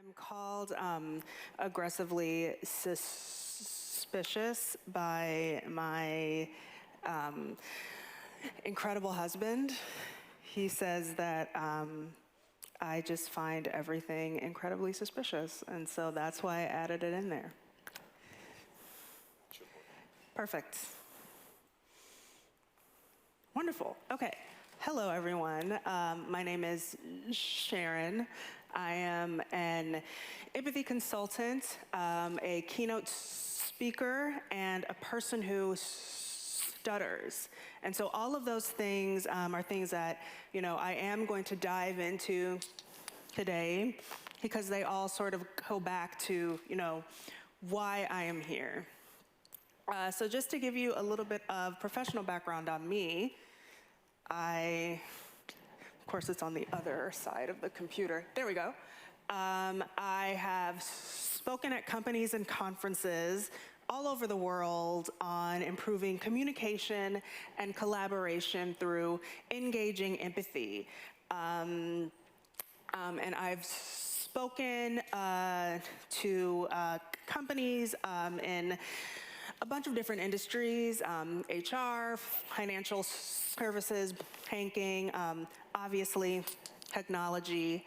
I'm called aggressively suspicious by my incredible husband. He says that I just find everything incredibly suspicious, and so that's why I added it in there. Perfect. Wonderful. Okay. Hello, everyone. My name is Sharon. I am an empathy consultant, a keynote speaker, and a person who stutters. And so all of those things are things that, I am going to dive into today because they all sort of go back to, why I am here. So just to give you a little bit of professional background on me, of course it's on the other side of the computer. There we go. I have spoken at companies and conferences all over the world on improving communication and collaboration through engaging empathy. And I've spoken to companies in a bunch of different industries, HR, financial services, banking, obviously technology.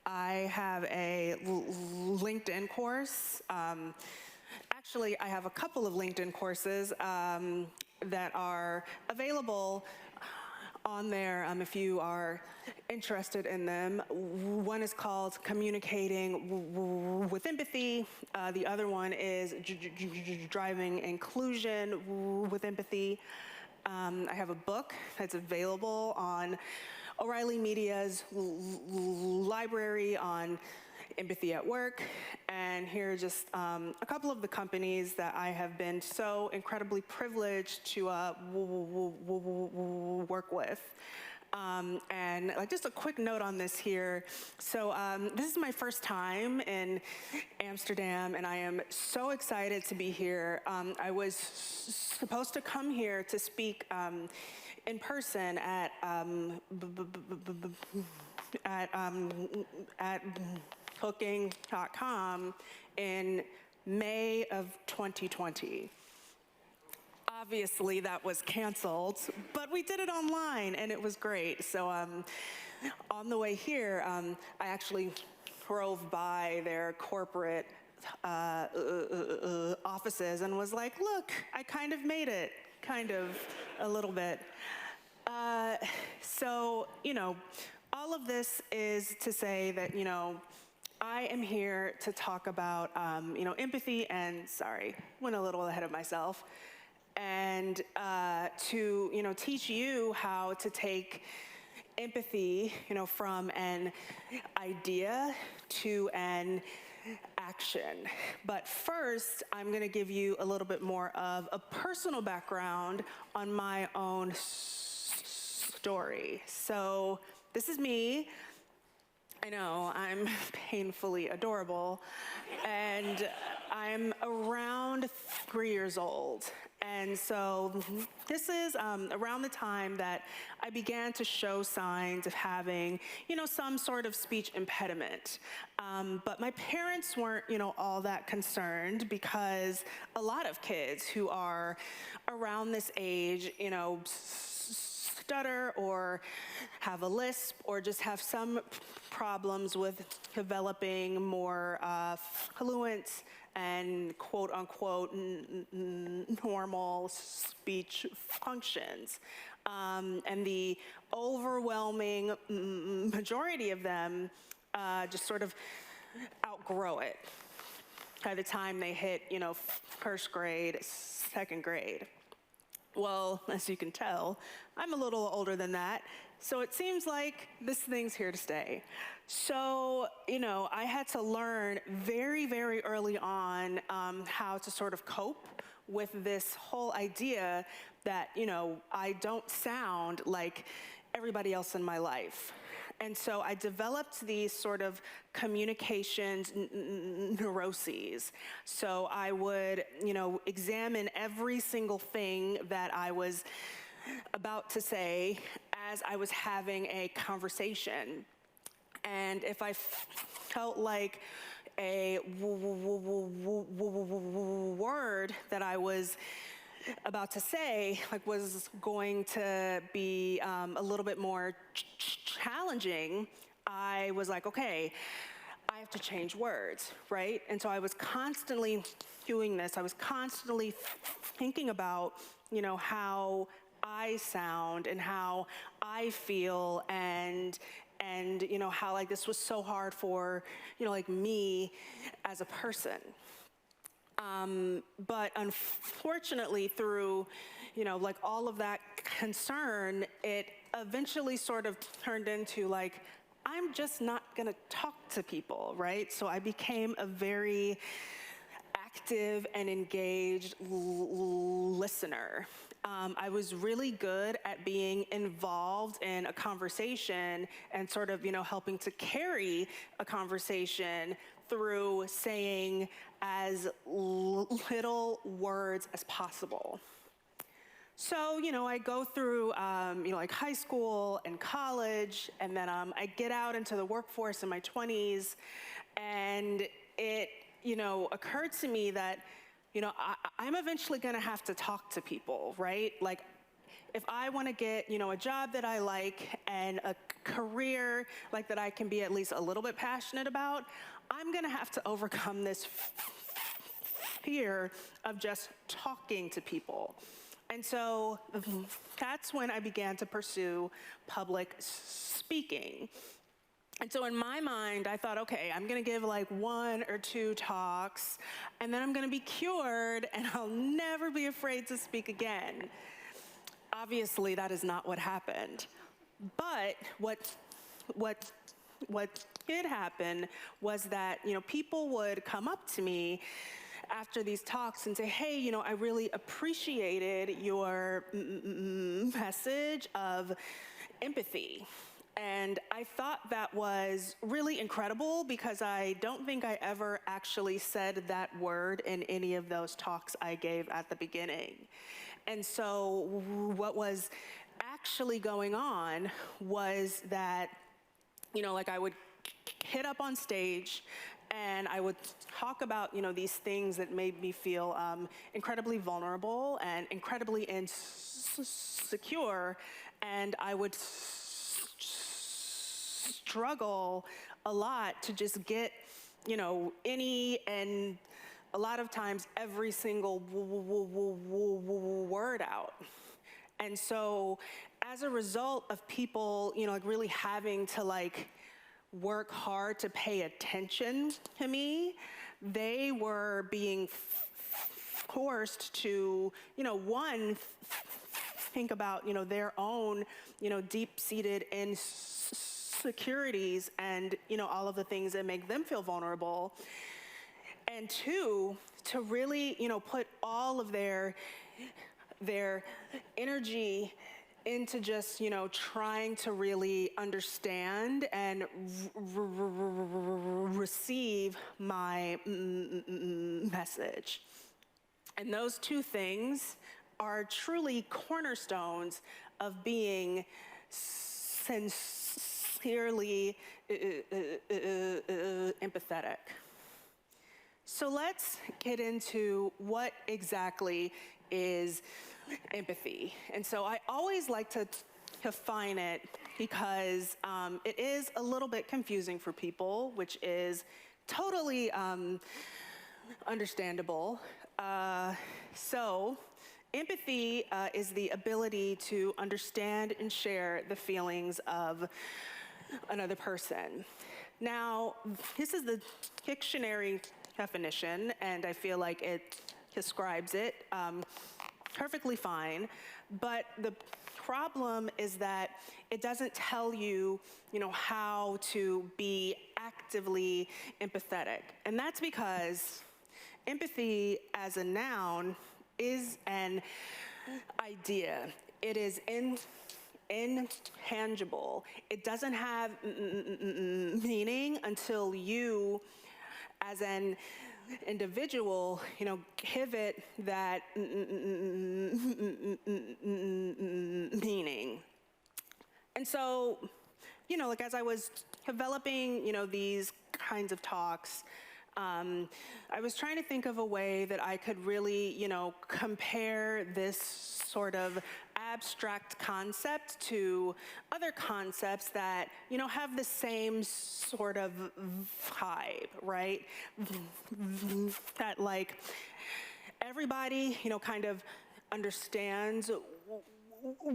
I have a LinkedIn course. Actually, I have a couple of LinkedIn courses that are available on there if you are interested in them. One is called Communicating with Empathy. The other one is Driving Inclusion with Empathy. I have a book that's available on O'Reilly Media's library on empathy at work. And here are just a couple of the companies that I have been so incredibly privileged to work with. And just a quick note on this here. So this is my first time in Amsterdam, and I am so excited to be here. I was supposed to come here to speak in person at Booking.com in May of 2020. Obviously, that was canceled, but we did it online, and it was great. So on the way here, I actually drove by their corporate offices and was like, look, I kind of made it, a little bit. So, all of this is to say that, I am here to talk about, empathy and, sorry, went a little ahead of myself, and to, teach you how to take empathy, from an idea to an action. But first, I'm going to give you a little bit more of a personal background on my own story. So this is me. I know, I'm painfully adorable, and I'm around 3 years old. And so this is around the time that I began to show signs of having, some sort of speech impediment. But my parents weren't, all that concerned, because a lot of kids who are around this age, stutter or have a lisp or just have some problems with developing more fluent and quote unquote normal speech functions. And the overwhelming majority of them just sort of outgrow it by the time they hit, first grade, second grade. Well, as you can tell, I'm a little older than that, so it seems like this thing's here to stay. So, I had to learn very, very early on how to sort of cope with this whole idea that, I don't sound like everybody else in my life. And so I developed these sort of communications neuroses. So I would, examine every single thing that I was about to say as I was having a conversation. And if I felt like a word that I was about to say was going to be a little bit more challenging, I was like, okay, I have to change words, right? And so I was constantly doing this. I was constantly thinking about, how I sound and how I feel, and how this was so hard for, me as a person. But unfortunately, through, all of that concern, it eventually sort of turned into I'm just not gonna talk to people, right? So I became a very active and engaged listener. I was really good at being involved in a conversation and sort of, helping to carry a conversation through saying as little words as possible. So, I go through, high school and college, and then I get out into the workforce in my 20s, and it, occurred to me that, I'm eventually gonna have to talk to people, right? If I wanna get, a job that I like and a career that I can be at least a little bit passionate about, I'm gonna have to overcome this fear of just talking to people. And so that's when I began to pursue public speaking. And so in my mind, I thought, okay, I'm gonna give 1 or 2 talks, and then I'm gonna be cured, and I'll never be afraid to speak again. Obviously, that is not what happened. But what did happen was that, people would come up to me after these talks and say, hey, I really appreciated your message of empathy. And I thought that was really incredible, because I don't think I ever actually said that word in any of those talks I gave at the beginning. And so what was actually going on was that, I would hit up on stage and I would talk about, these things that made me feel incredibly vulnerable and incredibly insecure, and I would struggle a lot to just get, any and a lot of times every single word out. And so as a result of people, really having to work hard to pay attention to me, they were being forced to, one, think about, their own, deep-seated insecurities and, all of the things that make them feel vulnerable. And 2, to really, put all of their energy into just, trying to really understand and receive my message. And those 2 things are truly cornerstones of being sincerely empathetic. So let's get into what exactly is empathy. And so I always like to define it, because it is a little bit confusing for people, which is totally understandable. So empathy is the ability to understand and share the feelings of another person. Now, this is the dictionary definition, and I feel like it describes it perfectly fine, but the problem is that it doesn't tell you, how to be actively empathetic. And that's because empathy as a noun is an idea. It is intangible. It doesn't have meaning until you, as an individual, give it that meaning. And so, as I was developing, these kinds of talks. I was trying to think of a way that I could really, compare this sort of abstract concept to other concepts that, have the same sort of vibe, right? That like everybody, kind of understands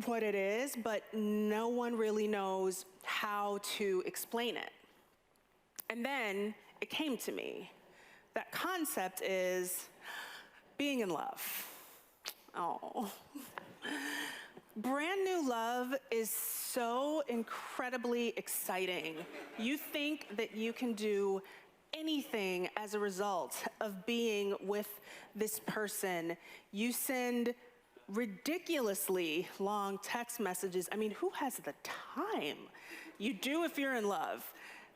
what it is, but no one really knows how to explain it. And then it came to me. That concept is being in love. Oh. Brand new love is so incredibly exciting. You think that you can do anything as a result of being with this person. You send ridiculously long text messages. I mean, who has the time? You do if you're in love.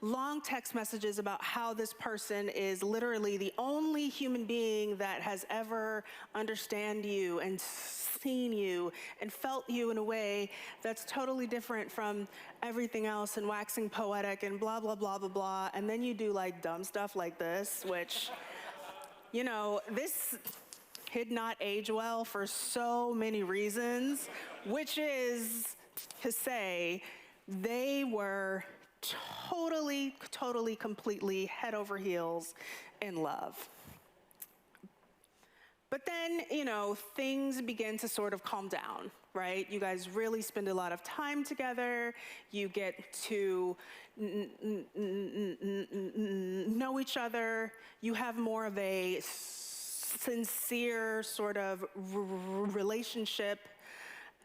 Long text messages about how this person is literally the only human being that has ever understand you and seen you and felt you in a way that's totally different from everything else, and waxing poetic and blah, blah, blah, blah, blah. And then you do like dumb stuff like this, which, this did not age well for so many reasons, which is to say they were totally, completely head over heels in love. But then, things begin to sort of calm down, right? You guys really spend a lot of time together. You get to know each other. You have more of a sincere sort of relationship.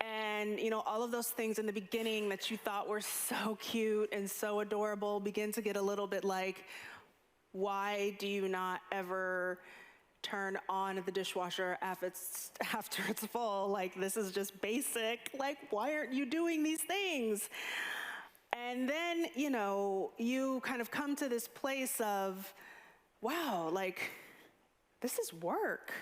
And, all of those things in the beginning that you thought were so cute and so adorable begin to get a little bit like, why do you not ever turn on the dishwasher after it's full? Like, this is just basic. Like, why aren't you doing these things? And then, you kind of come to this place of, wow, like, this is work.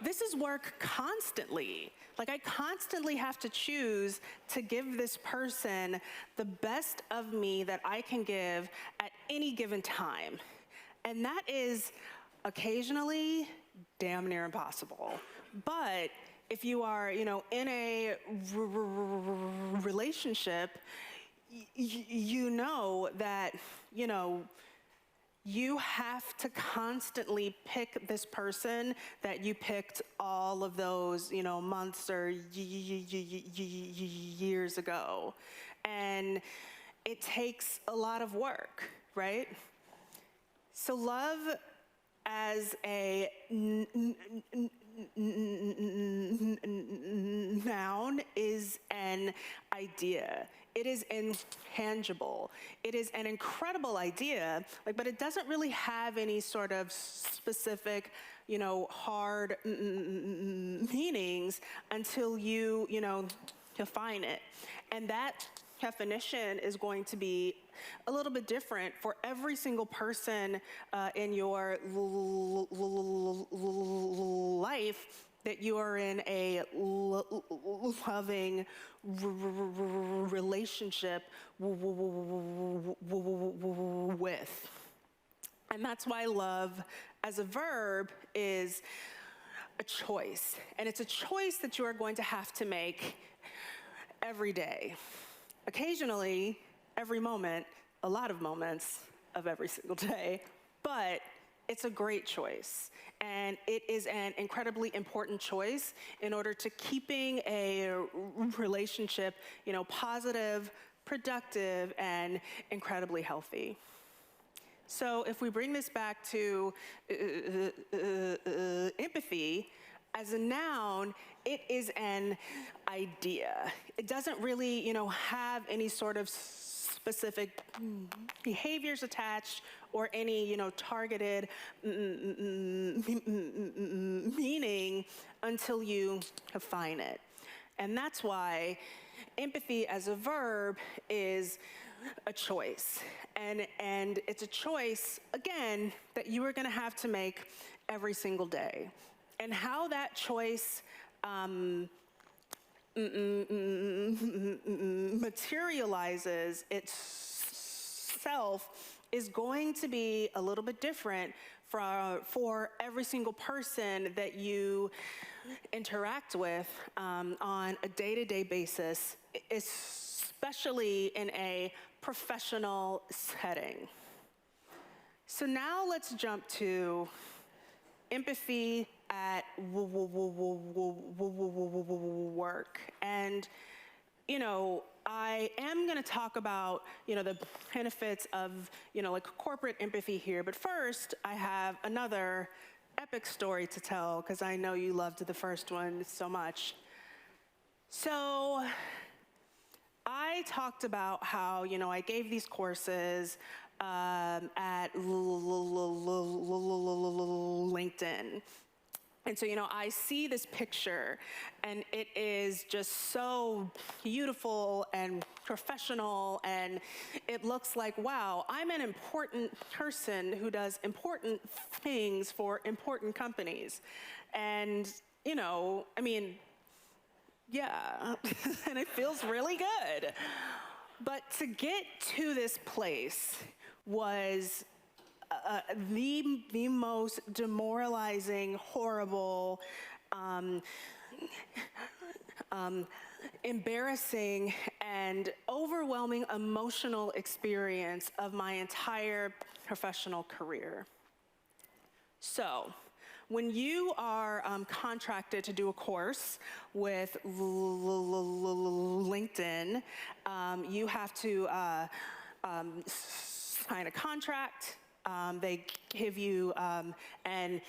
This is work constantly. Like, I constantly have to choose to give this person the best of me that I can give at any given time. And that is occasionally damn near impossible. But if you are, in a relationship, you know that, you have to constantly pick this person that you picked all of those, months or years ago. And it takes a lot of work, right? So love as a noun is an idea. It is intangible. It is an incredible idea, but it doesn't really have any sort of specific, hard meanings until you define it. And that definition is going to be a little bit different for every single person in your life that you are in a loving relationship with. And that's why love as a verb is a choice. And it's a choice that you are going to have to make every day. Occasionally, every moment, a lot of moments of every single day, but it's a great choice. And it is an incredibly important choice in order to keeping a relationship, positive, productive, and incredibly healthy. So if we bring this back to empathy, as a noun, it is an idea. It doesn't really, have any sort of specific behaviors attached or any, targeted meaning until you define it. And that's why empathy as a verb is a choice. And it's a choice, again, that you are going to have to make every single day. And how that choice materializes itself is going to be a little bit different for every single person that you interact with on a day-to-day basis, especially in a professional setting. So now let's jump to empathy at work. And, you know, I am going to talk about, you know, the benefits of, you know, like corporate empathy here. But first, I have another epic story to tell, because I know you loved the first one so much. So I talked about how, you know, I gave these courses at LinkedIn. And so, you know, I see this picture, and it is just so beautiful and professional, and it looks like, wow, I'm an important person who does important things for important companies. And, you know, I mean, yeah, and it feels really good. But to get to this place was the most demoralizing, horrible, embarrassing, and overwhelming emotional experience of my entire professional career. So, when you are contracted to do a course with LinkedIn, you have to sign a contract. They give you an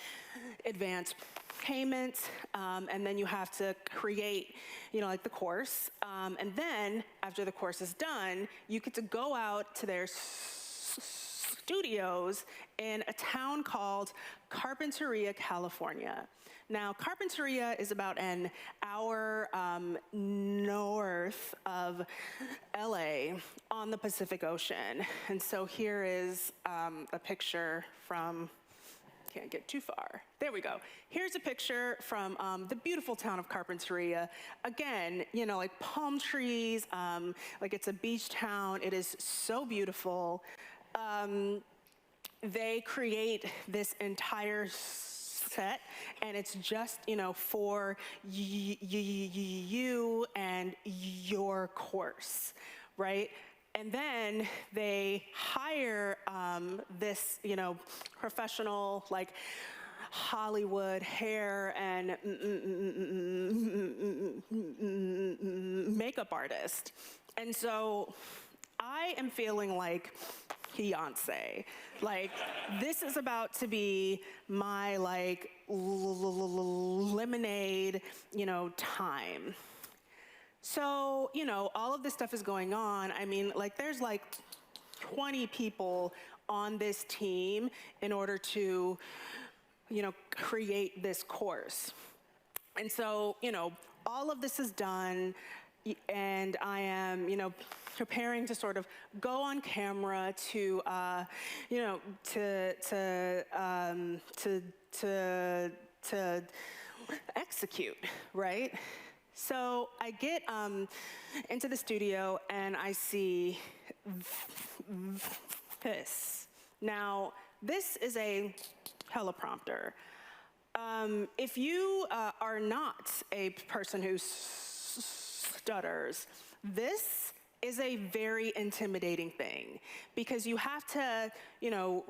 advance payment, and then you have to create, you know, like the course. And then after the course is done, you get to go out to their studios in a town called Carpinteria, California. Now, Carpinteria is about an hour north of LA on the Pacific Ocean. And so here is a picture from, can't get too far. There we go. Here's a picture from the beautiful town of Carpinteria. Again, you know, like palm trees, like it's a beach town. It is so beautiful. They create this entire set, and it's just, you know, for you and your course, right? And then they hire this, you know, professional, like Hollywood hair and makeup artist. And so I am feeling like Beyonce. Like, this is about to be my, like, lemonade, you know, time. So, you know, all of this stuff is going on. I mean, like, there's like 20 people on this team in order to, you know, create this course. And so, you know, all of this is done, and I am, you know, preparing to sort of go on camera to, you know, to execute, right? So I get into the studio, and I see this. Now, this is a teleprompter. If you are not a person who stutters, this is a very intimidating thing, because you have to, you know,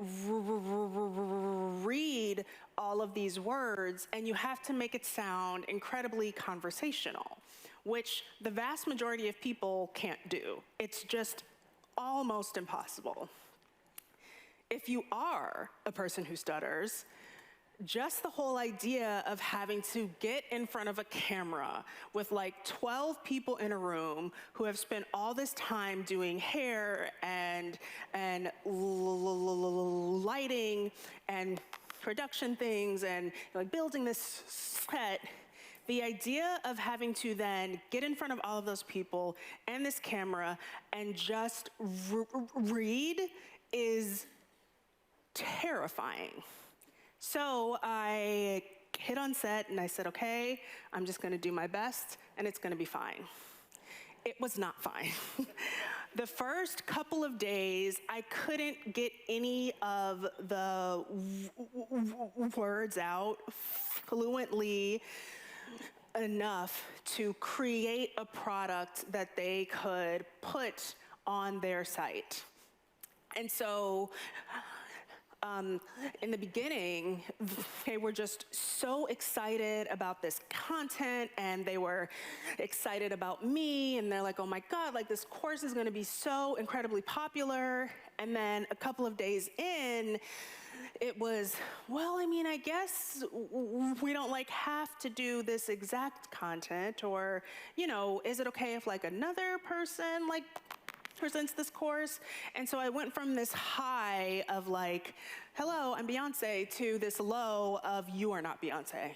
read all of these words, and you have to make it sound incredibly conversational, which the vast majority of people can't do. It's just almost impossible. If you are a person who stutters, just the whole idea of having to get in front of a camera with like 12 people in a room who have spent all this time doing hair and lighting and production things and like building this set, the idea of having to then get in front of all of those people and this camera and just read is terrifying. So I hit on set and I said, okay, I'm just gonna do my best and it's gonna be fine. It was not fine. the first couple of days, I couldn't get any of the words out fluently enough to create a product that they could put on their site. And so, in the beginning, they were just so excited about this content, and they were excited about me, and they're like, oh my God, like this course is gonna be so incredibly popular. And then a couple of days in, it was, well, I mean, I guess we don't like have to do this exact content, or, you know, is it okay if like another person like presents this course? And so I went from this high of like, hello, I'm Beyonce, to this low of, you are not Beyonce.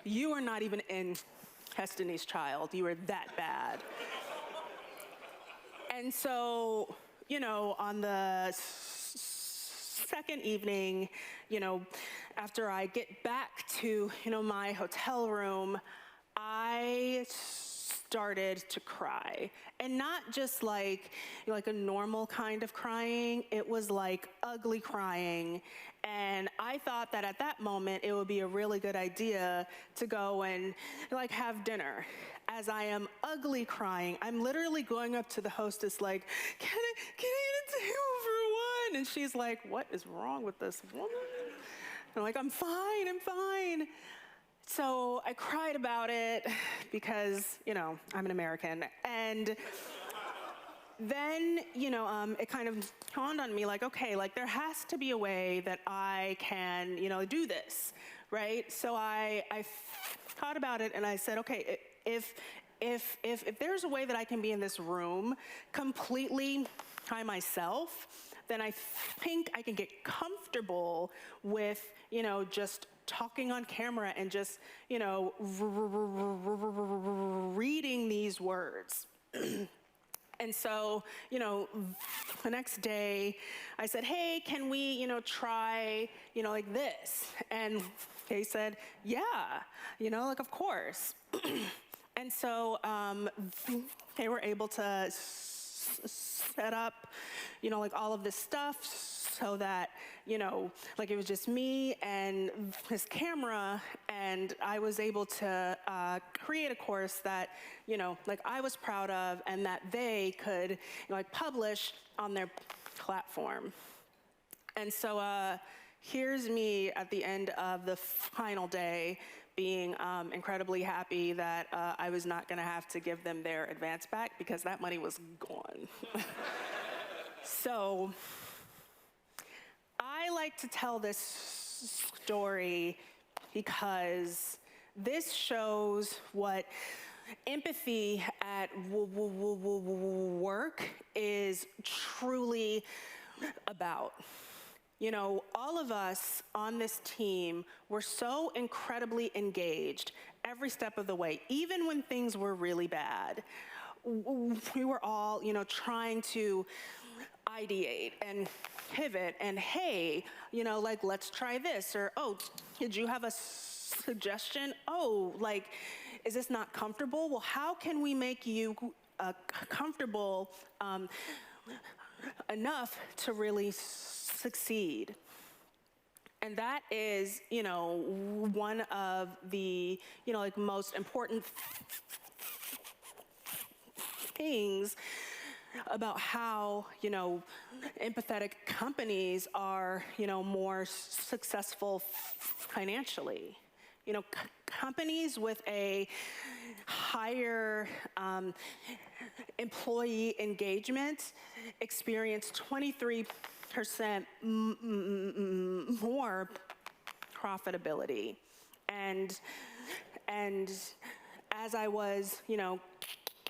You are not even in Destiny's Child. You are that bad. And so, you know, on the second evening, you know, after I get back to, you know, my hotel room, I started to cry. And not just like a normal kind of crying, it was like ugly crying. And I thought that at that moment, it would be a really good idea to go and like have dinner. As I am ugly crying, I'm literally going up to the hostess like, can I eat a table for one? And she's like, what is wrong with this woman? And I'm like, I'm fine. So I cried about it because, you know, I'm an American. And then, you know, it kind of dawned on me like, okay, like there has to be a way that I can, you know, do this, right? So I thought about it and I said, okay, if there's a way that I can be in this room completely by myself, then I think I can get comfortable with, you know, just talking on camera and just, you know, reading these words. And so, you know, the next day I said, hey, can we, you know, try, you know, like this? And they said, yeah, you know, like, of course. And so they were able to set up, you know, like all of this stuff so that, you know, like it was just me and this camera, and I was able to create a course that, you know, like I was proud of and that they could, you know, like publish on their platform. And so here's me at the end of the final day being incredibly happy that I was not gonna have to give them their advance back because that money was gone. So I like to tell this story because this shows what empathy at work is truly about. You know, all of us on this team were so incredibly engaged every step of the way, even when things were really bad. We were all, you know, trying to ideate and pivot and, hey, you know, like, let's try this, or, oh, did you have a suggestion? Oh, like, is this not comfortable? Well, how can we make you comfortable enough to really succeed? And that is, you know, one of the, you know, like most important things about how, you know, empathetic companies are, you know, more successful financially. You know, companies with a higher employee engagement experience 23% more profitability. And as I was, you know,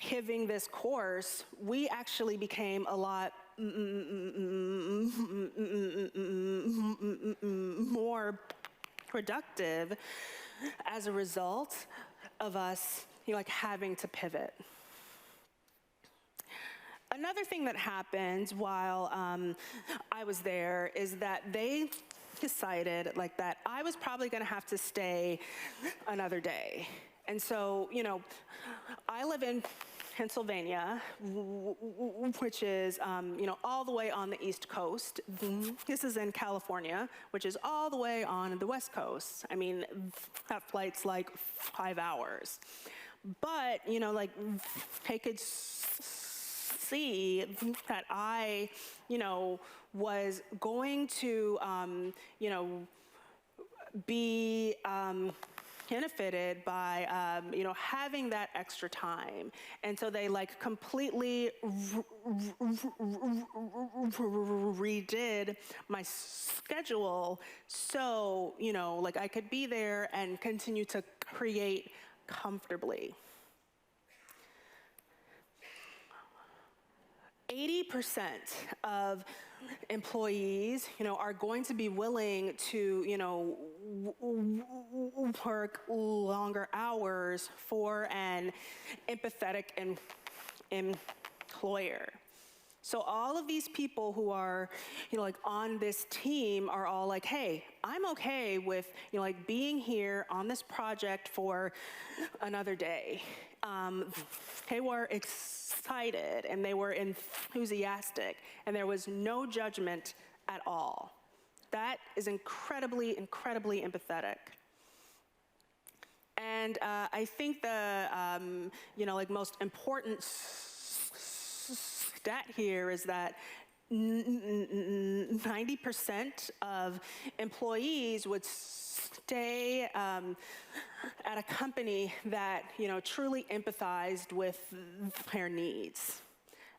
giving this course, we actually became a lot more productive as a result of us, you know, like having to pivot. Another thing that happened while I was there is that they decided like that I was probably gonna have to stay another day. And so, you know, I live in Pennsylvania, which is, all the way on the East Coast. This is in California, which is all the way on the West Coast. I mean, that flight's like 5 hours. But, they could see that I, was going to, be benefited by, having that extra time. And so they completely redid my schedule so, I could be there and continue to create comfortably. 80% of employees, are going to be willing to, work longer hours for an empathetic employer. So all of these people who are, on this team are all like, hey, I'm okay with, being here on this project for another day. They were excited and they were enthusiastic, and there was no judgment at all. That is incredibly, incredibly empathetic. And I think the, most important stat here is that 90% of employees would stay at a company that, truly empathized with their needs.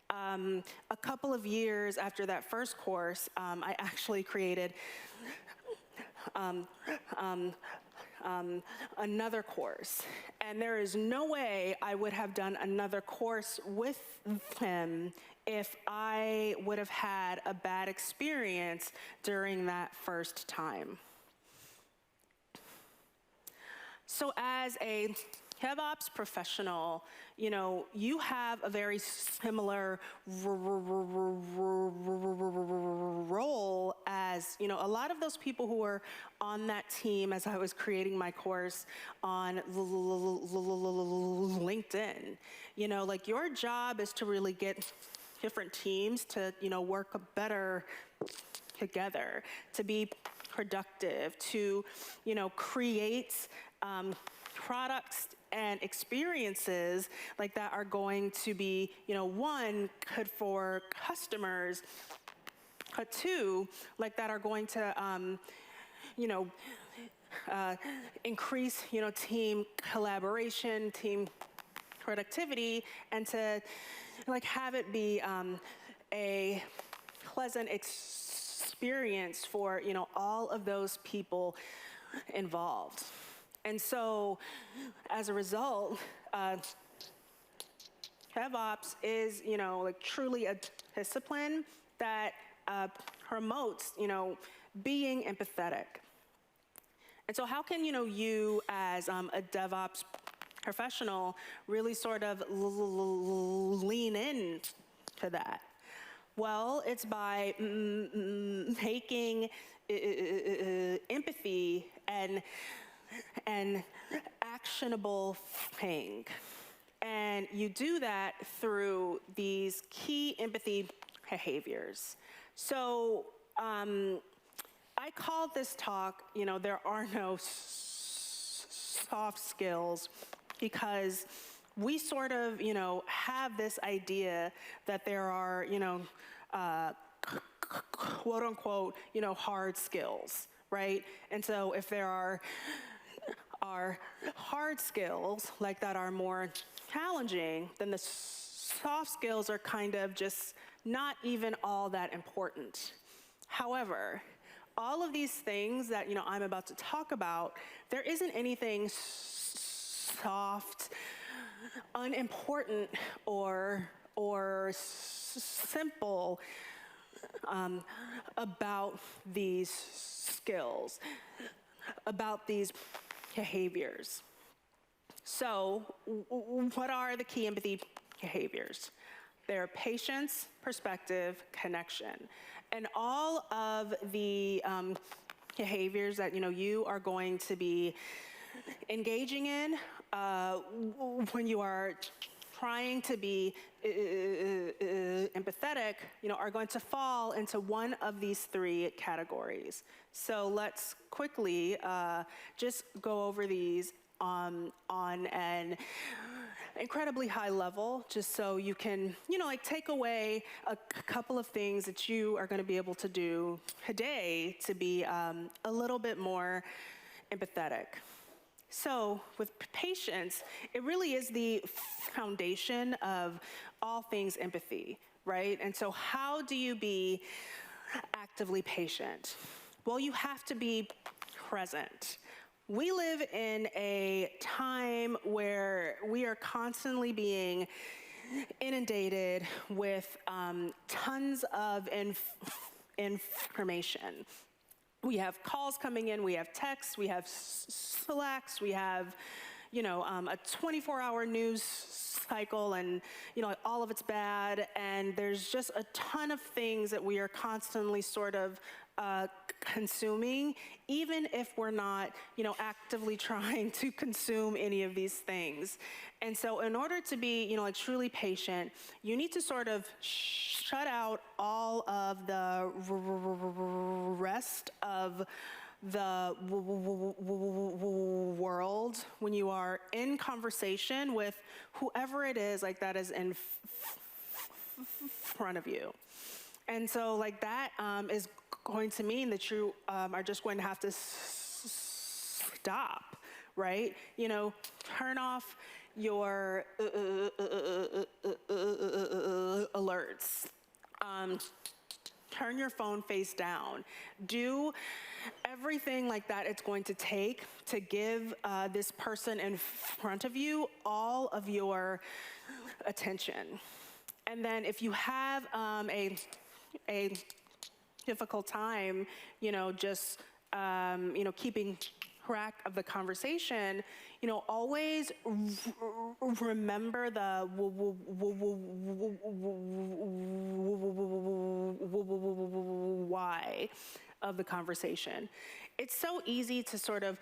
A couple of years after that first course, I actually created another course. And there is no way I would have done another course with him if I would have had a bad experience during that first time. So as a DevOps professional, you have a very similar role as, a lot of those people who were on that team as I was creating my course on LinkedIn. Your job is to really get different teams to, work better together, to be productive, to, create products and experiences that are going to be, one, good for customers, but two, that are going to, increase, team collaboration, team productivity, and to have it be a pleasant experience for, all of those people involved. And so, as a result, DevOps is, truly a discipline that promotes, being empathetic. And so how can, you as a DevOps professional really sort of lean in to that? Well, it's by making empathy an actionable thing. And you do that through these key empathy behaviors. So I called this talk, there are no soft skills, because we sort of, have this idea that there are, quote unquote, hard skills, right? And so if there are hard skills that are more challenging, then the soft skills are kind of just not even all that important. However, all of these things that I'm about to talk about, there isn't anything soft, unimportant, or simple about these skills, about these behaviors. So, what are the key empathy behaviors? They're patience, perspective, connection. And all of the behaviors that you are going to be engaging in when you are trying to be empathetic, are going to fall into one of these three categories. So let's quickly just go over these on an incredibly high level, just so you can, take away a couple of things that you are going to be able to do today to be a little bit more empathetic. So with patience, it really is the foundation of all things empathy, right? And so how do you be actively patient? Well, you have to be present. We live in a time where we are constantly being inundated with tons of information. We have calls coming in, we have texts, we have Slacks, we have, a 24-hour news cycle, and, all of it's bad, and there's just a ton of things that we are constantly sort of consuming, even if we're not, actively trying to consume any of these things. And so in order to be, truly patient, you need to sort of shut out all of the rest of the world when you are in conversation with whoever it is that is in front of you. And so that is going to mean that you are just going to have to stop, right? Turn off your alerts. Turn your phone face down. Do everything that it's going to take to give this person in front of you all of your attention. And then if you have a difficult time, just, keeping track of the conversation, always remember the why of the conversation. It's so easy to sort of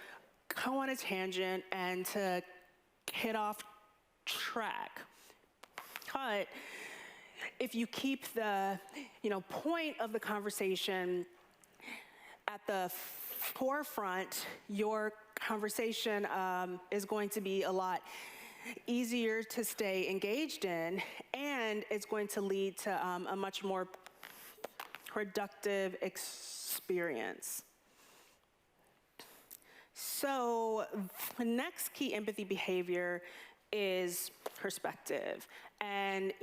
go on a tangent and to get off track. But if you keep the, point of the conversation at the forefront, your conversation is going to be a lot easier to stay engaged in, and it's going to lead to a much more productive experience. So the next key empathy behavior is perspective. And,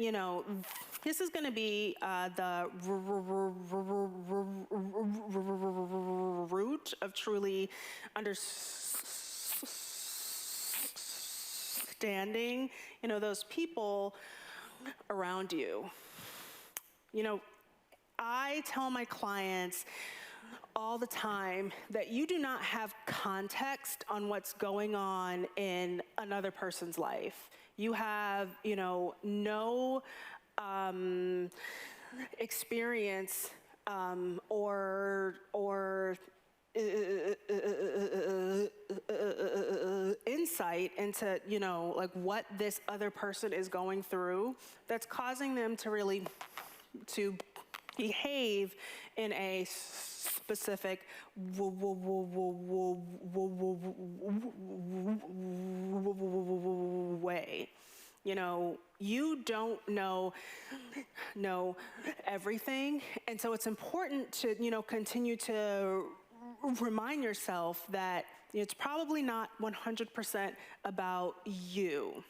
this is going to be the root of truly understanding, those people around you. I tell my clients all the time that you do not have context on what's going on in another person's life. You have, no experience or insight into, what this other person is going through that's causing them to really behave in a specific way. You don't know everything, and so it's important to, continue to remind yourself that it's probably not 100% about you.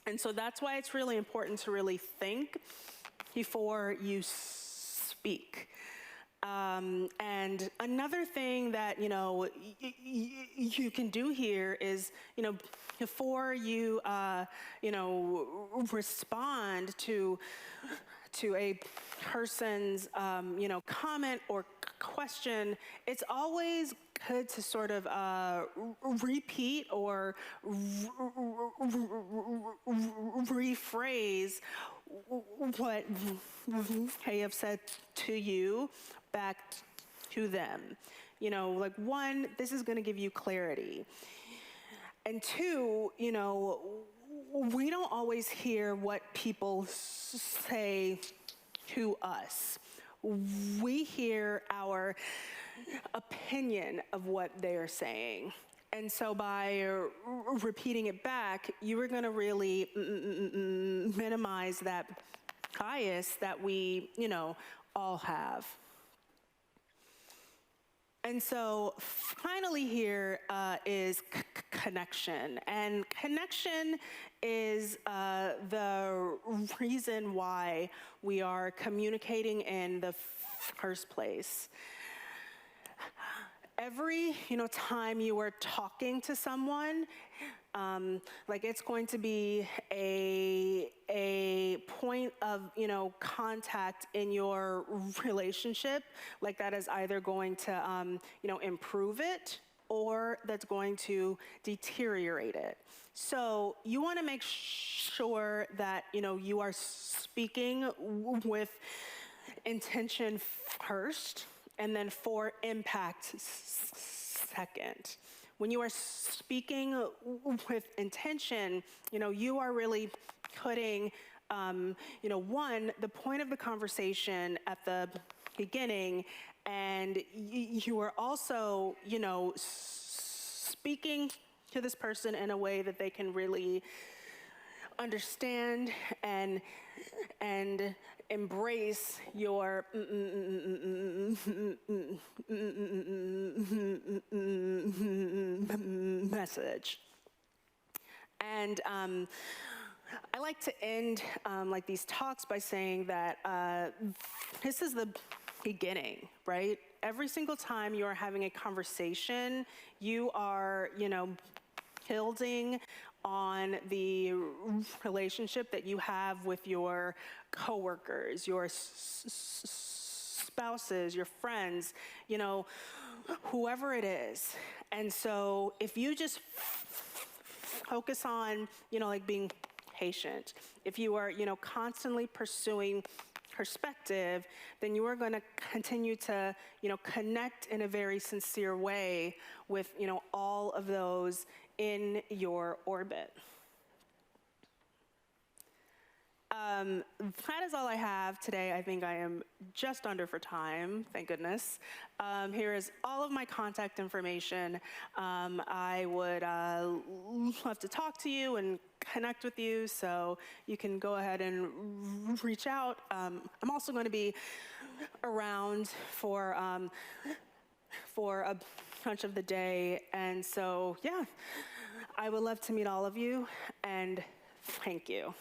And so that's why it's really important to really think before you speak. And another thing that, you can do here is, before you, respond to a person's, comment or question, it's always good to sort of repeat or rephrase what they have said to you back to them. One, this is going to give you clarity. And two, we don't always hear what people say to us. We hear our opinion of what they're saying. And so by repeating it back, you are going to really minimize that bias that we, all have. And so finally here is connection. And connection is the reason why we are communicating in the first place. Every time you are talking to someone, like it's going to be a point of contact in your relationship, like that is either going to improve it or that's going to deteriorate it. So you want to make sure that you are speaking with intention first, and then for impact second. When you are speaking with intention, you are really putting, one, the point of the conversation at the beginning, and you are also, speaking to this person in a way that they can really understand and embrace your message. And I like to end like these talks by saying that this is the beginning, right? Every single time you are having a conversation, you are, building on the relationship that you have with your coworkers, your spouses, your friends, whoever it is. And so if you just focus on, like being patient, if you are, constantly pursuing perspective, then you are going to continue to, connect in a very sincere way with, all of those in your orbit. That is all I have today. I think I am just under for time, thank goodness. Here is all of my contact information. I would love to talk to you and connect with you, so you can go ahead and reach out. I'm also going to be around for a bunch of the day, and so yeah, I would love to meet all of you, and thank you.